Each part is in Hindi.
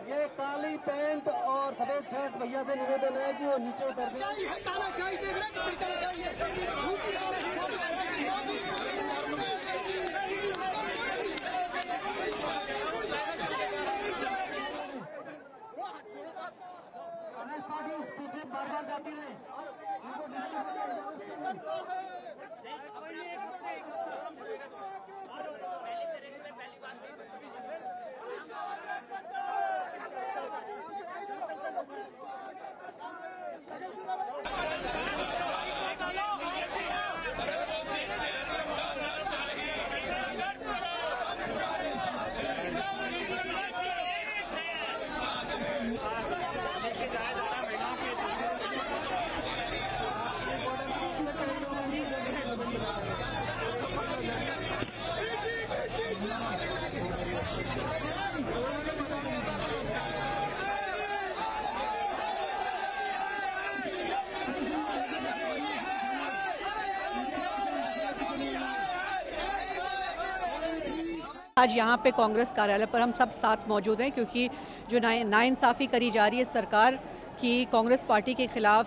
ये काली पैंट और सफेद शर्ट भैया से निवेदन है कि वो नीचे उतर पार्टी पीछे बार बार जाती है। आज यहाँ पे कांग्रेस कार्यालय पर हम सब साथ मौजूद हैं क्योंकि जो नाइंसाफ़ी करी जा रही है सरकार की कांग्रेस पार्टी के खिलाफ,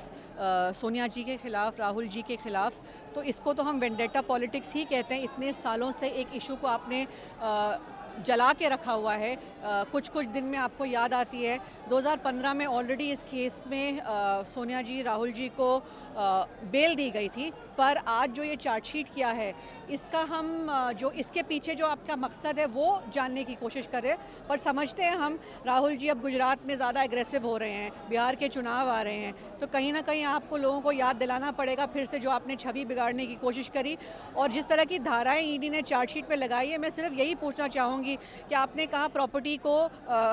सोनिया जी के खिलाफ, राहुल जी के खिलाफ, तो इसको तो हम वेंडेटा पॉलिटिक्स ही कहते हैं। इतने सालों से एक इशू को आपने जला के रखा हुआ है। कुछ दिन में आपको याद आती है 2015 में ऑलरेडी इस केस में सोनिया जी, राहुल जी को बेल दी गई थी, पर आज जो ये चार्जशीट किया है इसका हम जो इसके पीछे जो आपका मकसद है वो जानने की कोशिश कर रहे हैं। पर समझते हैं हम, राहुल जी अब गुजरात में ज़्यादा एग्रेसिव हो रहे हैं, बिहार के चुनाव आ रहे हैं, तो कहीं ना कहीं आपको लोगों को याद दिलाना पड़ेगा फिर से जो आपने छवि बिगाड़ने की कोशिश करी। और जिस तरह की धाराएं ईडी ने चार्जशीट पे लगाई है, मैं सिर्फ यही पूछना चाहूँगी कि आपने कहा प्रॉपर्टी को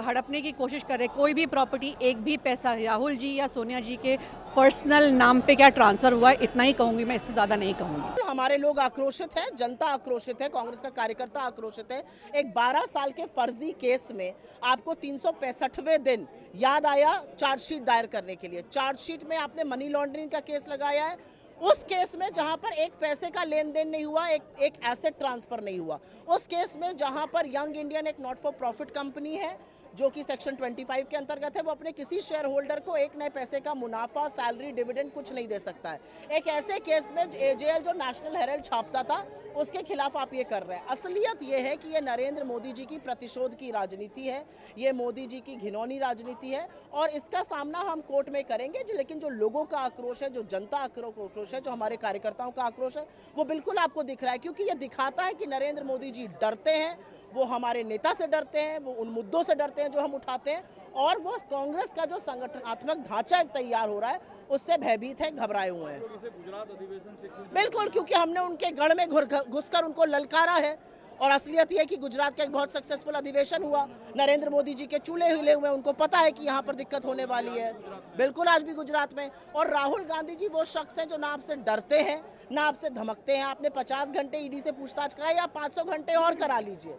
हड़पने की कोशिश करे, कोई भी प्रॉपर्टी, एक भी पैसा राहुल जी या सोनिया जी के पर्सनल नाम पे क्या ट्रांसफर हुआ है, इतना ही कहूंगी मैं, इससे ज्यादा नहीं कहूंगी। हमारे लोग आक्रोशित हैं, जनता आक्रोशित है, कांग्रेस का कार्यकर्ता आक्रोशित है। एक 12 साल के फर्जी केस में आपको 365वें दिन याद आया चार्जशीट दायर करने के लिए। चार्जशीट में आपने मनी लॉन्ड्रिंग का केस लगाया है, उस केस में जहां पर एक पैसे का लेन देन नहीं हुआ, एक एसेट ट्रांसफर नहीं हुआ, उस केस में जहां पर यंग इंडियन एक नॉट फॉर प्रॉफिट कंपनी है जो कि सेक्शन 25 के अंतर्गत है, वो अपने किसी शेयर होल्डर को एक नए पैसे का मुनाफा, सैलरी, डिविडेंड कुछ नहीं दे सकता है। एक ऐसे केस में एजेएल जो नेशनल हेराल्ड छापता था उसके खिलाफ आप ये कर रहे हैं। असलियत ये है कि ये नरेंद्र मोदी जी की प्रतिशोध की राजनीति है, ये मोदी जी की घिनौनी राजनीति है और इसका सामना हम कोर्ट में करेंगे। लेकिन जो लोगों का आक्रोश है, जो जनता आक्रोश है, जो हमारे कार्यकर्ताओं का आक्रोश है, वो बिल्कुल आपको दिख रहा है, क्योंकि ये दिखाता है कि नरेंद्र मोदी जी डरते हैं, वो हमारे नेता से डरते हैं, वो उन मुद्दों से डरते हैं जो हम उठाते हैं, और वो कांग्रेस का जो संगठनात्मक ढांचा तैयार हो रहा है उससे भयभीत है, घबराए हुए हैं। गुजरात अधिवेशन से बिल्कुल, क्योंकि हमने उनके गढ़ में घुसकर उनको ललकारा है। और असलियत यह है कि गुजरात का एक बहुत सक्सेसफुल अधिवेशन हुआ, नरेंद्र मोदी जी के चूल्हे हिले हुए, उनको पता है कि यहाँ पर दिक्कत होने वाली है। बिल्कुल, आज भी गुजरात में। और राहुल गांधी जी वो शख्स हैं जो ना आपसे डरते हैं, ना आपसे धमकते हैं। आपने 50 घंटे ईडी से पूछताछ कराई, या 500 घंटे और करा लीजिए।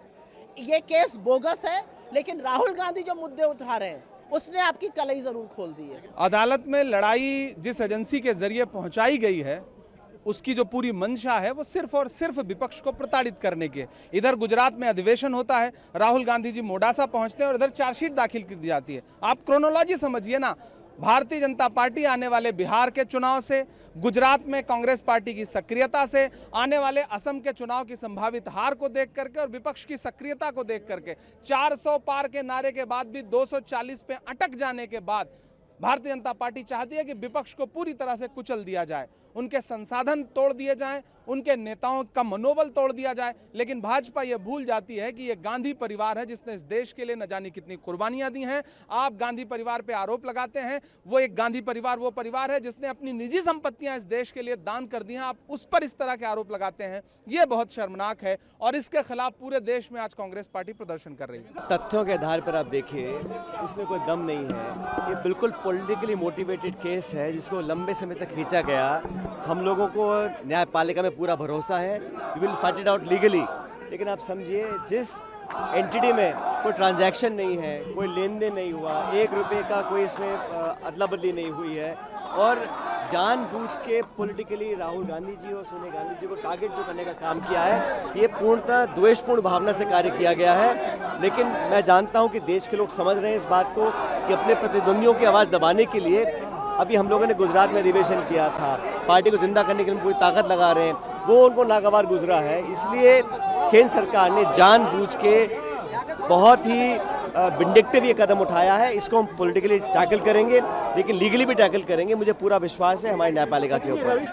ये केस बोगस है, लेकिन राहुल गांधी जो मुद्दे उठा रहे हैं उसने आपकी कलई जरूर खोल दी है। अदालत में लड़ाई जिस एजेंसी के जरिए पहुंचाई गई है उसकी जो पूरी मंशा है वो सिर्फ और सिर्फ विपक्ष को प्रताड़ित करने की है। इधर गुजरात में अधिवेशन होता है, राहुल गांधी जी मोडासा पहुंचते हैं और इधर चार्जशीट दाखिल कर दी जाती है। आप क्रोनोलॉजी समझिए ना, भारतीय जनता पार्टी आने वाले बिहार के चुनाव से, गुजरात में कांग्रेस पार्टी की सक्रियता से, आने वाले असम के चुनाव की संभावित हार को देख करके और विपक्ष की सक्रियता को देख करके, 400 पार के नारे के बाद भी 240 पे अटक जाने के बाद भारतीय जनता पार्टी चाहती है कि विपक्ष को पूरी तरह से कुचल दिया जाए, उनके संसाधन तोड़ दिए जाएं, उनके नेताओं का मनोबल तोड़ दिया जाए। लेकिन भाजपा ये भूल जाती है कि ये गांधी परिवार है जिसने इस देश के लिए न जाने कितनी कुर्बानियां दी हैं। आप गांधी परिवार पे आरोप लगाते हैं, वो एक गांधी परिवार वो परिवार है जिसने अपनी निजी संपत्तियां इस देश के लिए दान कर दी हैं। आप उस पर इस तरह के आरोप लगाते हैं, ये बहुत शर्मनाक है और इसके खिलाफ पूरे देश में आज कांग्रेस पार्टी प्रदर्शन कर रही है। तथ्यों के आधार पर आप देखिए, उसमें कोई दम नहीं है। ये बिल्कुल पॉलिटिकली मोटिवेटेड केस है जिसको लंबे समय तक खींचा गया। हम लोगों को न्यायपालिका में पूरा भरोसा है, we will fight it out legally. लेकिन आप समझिए, जिस एंटिटी में कोई ट्रांजैक्शन नहीं है, कोई लेन देन नहीं हुआ, 1 रुपये का कोई इसमें अदला बदली नहीं हुई है, और जानबूझ के पॉलिटिकली राहुल गांधी जी और सोनिया गांधी जी को टारगेट जो करने का काम किया है, ये पूर्णतः द्वेषपूर्ण भावना से कार्य किया गया है। लेकिन मैं जानता हूं कि देश के लोग समझ रहे हैं इस बात को कि अपने प्रतिद्वंदियों की आवाज़ दबाने के लिए अभी हम लोगों ने गुजरात में अधिवेशन किया था, पार्टी को जिंदा करने के लिए पूरी ताकत लगा रहे हैं, वो उनको नागवार गुजरा है। इसलिए केंद्र सरकार ने जानबूझ के बहुत ही विंडिक्टिव ये कदम उठाया है। इसको हम पॉलिटिकली टैकल करेंगे, लेकिन लीगली भी टैकल करेंगे। मुझे पूरा विश्वास है हमारी न्यायपालिका के ऊपर।